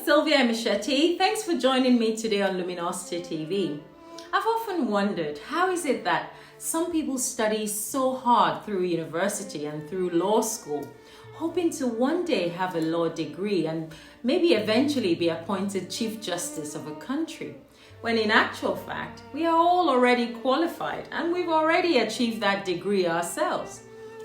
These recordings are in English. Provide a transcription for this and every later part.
Sylvia Michetti. Thanks for joining me today on Luminosity TV. I've often wondered, how is it that some people study so hard through university and through law school, hoping to one day have a law degree and maybe eventually be appointed Chief Justice of a country, when in actual fact, we are all already qualified and we've already achieved that degree ourselves.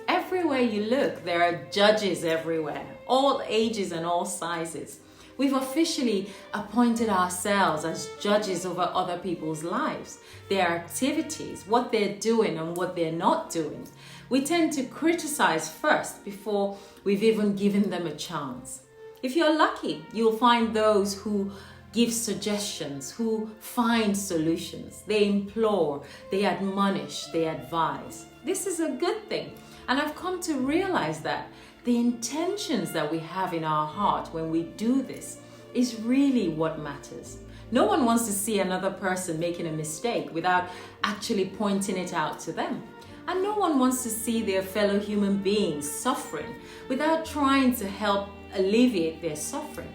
Everywhere you look, there are judges everywhere, all ages and all sizes. We've officially appointed ourselves as judges over other people's lives, their activities, what they're doing and what they're not doing. We tend to criticize first before we've even given them a chance. If you're lucky, you'll find those who give suggestions, who find solutions. They implore, they admonish, they advise. This is a good thing. And I've come to realize that the intentions that we have in our heart when we do this is really what matters. No one wants to see another person making a mistake without actually pointing it out to them. And no one wants to see their fellow human beings suffering without trying to help alleviate their suffering.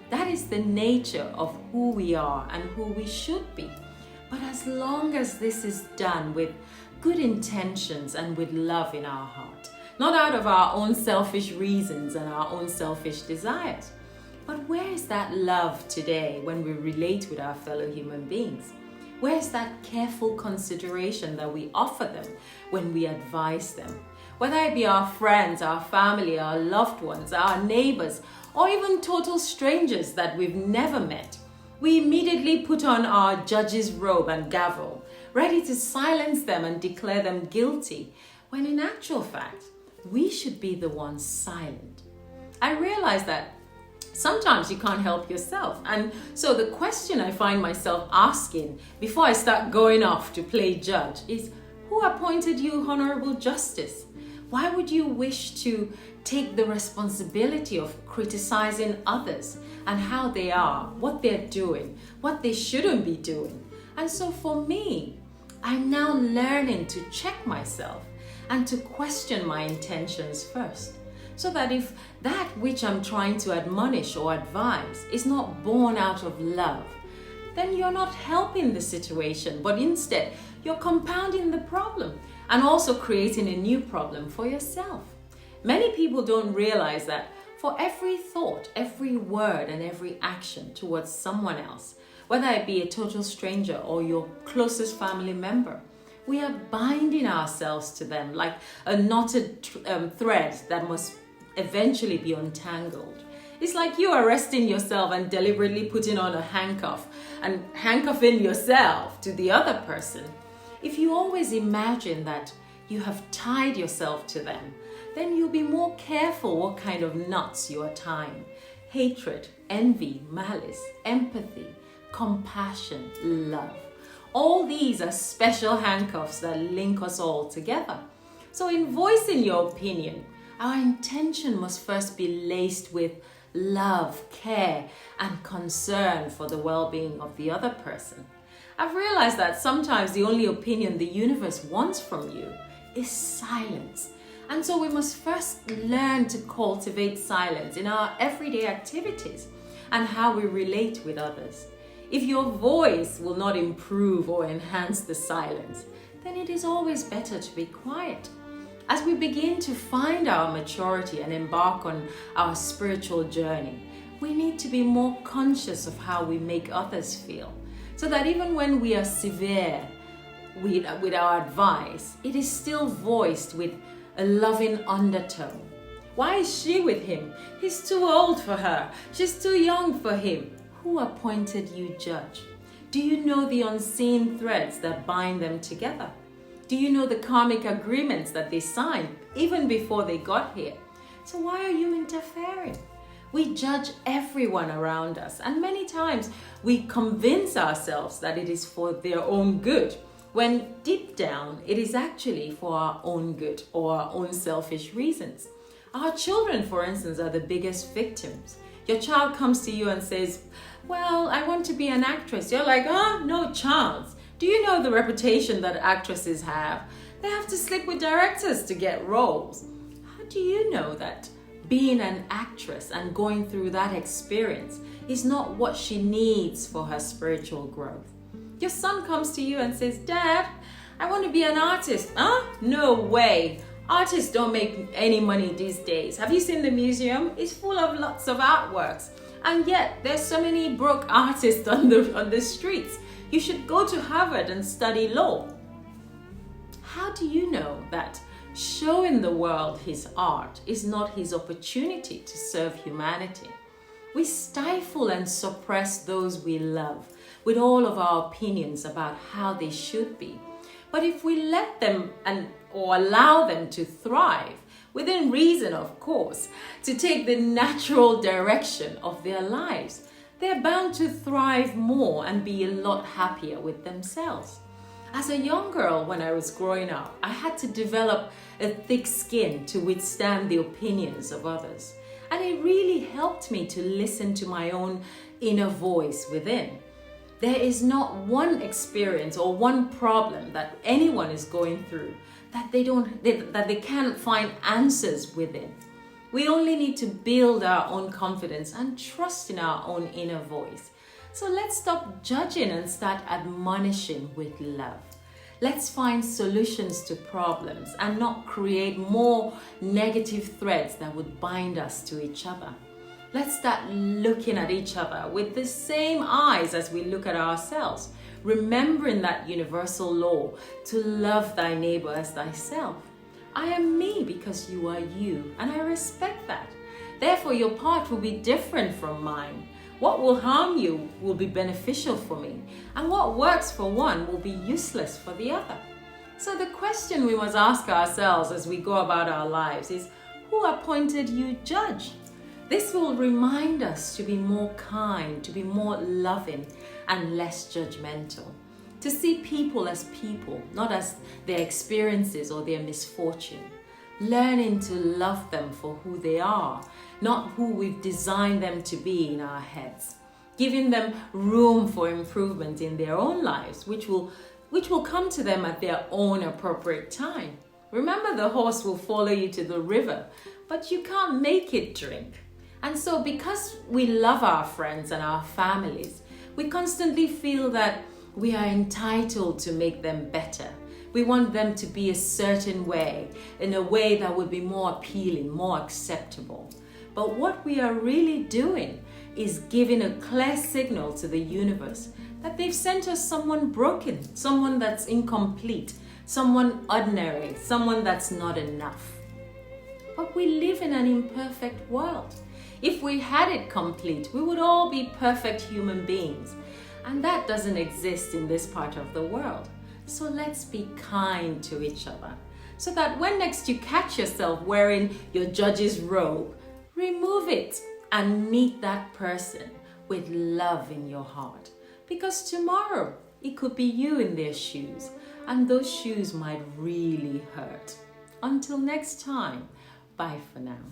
That is the nature of who we are and who we should be. But as long as this is done with good intentions and with love in our heart, not out of our own selfish reasons and our own selfish desires. But where is that love today when we relate with our fellow human beings? Where is that careful consideration that we offer them when we advise them? Whether it be our friends, our family, our loved ones, our neighbors, or even total strangers that we've never met, we immediately put on our judge's robe and gavel, ready to silence them and declare them guilty, when in actual fact, we should be the ones silent. I realize that sometimes you can't help yourself. And so the question I find myself asking before I start going off to play judge is, who appointed you Honorable Justice? Why would you wish to take the responsibility of criticizing others and how they are, what they're doing, what they shouldn't be doing? And so for me, I'm now learning to check myself and to question my intentions first, so that if that which I'm trying to admonish or advise is not born out of love, then you're not helping the situation, but instead you're compounding the problem and also creating a new problem for yourself. Many people don't realize that for every thought, every word, and every action towards someone else, whether it be a total stranger or your closest family member, we are binding ourselves to them like a knotted thread that must eventually be untangled. It's like you arresting yourself and deliberately putting on a handcuff and handcuffing yourself to the other person. If you always imagine that you have tied yourself to them, then you'll be more careful what kind of knots you are tying. Hatred, envy, malice, empathy, compassion, love. All these are special handcuffs that link us all together. So in voicing your opinion, our intention must first be laced with love, care, and concern for the well-being of the other person. I've realized that sometimes the only opinion the universe wants from you is silence. And so we must first learn to cultivate silence in our everyday activities and how we relate with others. If your voice will not improve or enhance the silence, then it is always better to be quiet. As we begin to find our maturity and embark on our spiritual journey, we need to be more conscious of how we make others feel, so that even when we are severe with our advice, it is still voiced with a loving undertone. Why is she with him? He's too old for her. She's too young for him. Who appointed you judge? Do you know the unseen threads that bind them together? Do you know the karmic agreements that they signed even before they got here? So why are you interfering? We judge everyone around us, and many times we convince ourselves that it is for their own good, when deep down it is actually for our own good or our own selfish reasons. Our children, for instance, are the biggest victims. Your child comes to you and says, well, I want to be an actress. You're like, no chance. Do you know the reputation that actresses have? They have to sleep with directors to get roles. How do you know that being an actress and going through that experience is not what she needs for her spiritual growth. Your son comes to you and says, "Dad, I want to be an artist." Huh? No way. Artists don't make any money these days. Have you seen the museum? It's full of lots of artworks. And yet there's so many broke artists on the streets. You should go to Harvard and study law. How do you know that showing the world his art is not his opportunity to serve humanity? We stifle and suppress those we love with all of our opinions about how they should be. But if we let them or allow them to thrive, within reason of course, to take the natural direction of their lives, they're bound to thrive more and be a lot happier with themselves. As a young girl, when I was growing up, I had to develop a thick skin to withstand the opinions of others. And it really helped me to listen to my own inner voice within. There is not one experience or one problem that anyone is going through that they can't find answers within. We only need to build our own confidence and trust in our own inner voice. So let's stop judging and start admonishing with love. Let's find solutions to problems and not create more negative threads that would bind us to each other. Let's start looking at each other with the same eyes as we look at ourselves, remembering that universal law to love thy neighbor as thyself. I am me because you are you, and I respect that. Therefore, your part will be different from mine. What will harm you will be beneficial for me, and what works for one will be useless for the other. So the question we must ask ourselves as we go about our lives is, who appointed you judge? This will remind us to be more kind, to be more loving and less judgmental. To see people as people, not as their experiences or their misfortune. Learning to love them for who they are, not who we've designed them to be in our heads. Giving them room for improvement in their own lives, which will come to them at their own appropriate time. Remember, the horse will follow you to the river, but you can't make it drink. And so because we love our friends and our families, we constantly feel that we are entitled to make them better. We want them to be a certain way, in a way that would be more appealing, more acceptable. But what we are really doing is giving a clear signal to the universe that they've sent us someone broken, someone that's incomplete, someone ordinary, someone that's not enough. But we live in an imperfect world. If we had it complete, we would all be perfect human beings. And that doesn't exist in this part of the world. So let's be kind to each other, so that when next you catch yourself wearing your judge's robe, remove it and meet that person with love in your heart. Because tomorrow it could be you in their shoes, and those shoes might really hurt. Until next time, bye for now.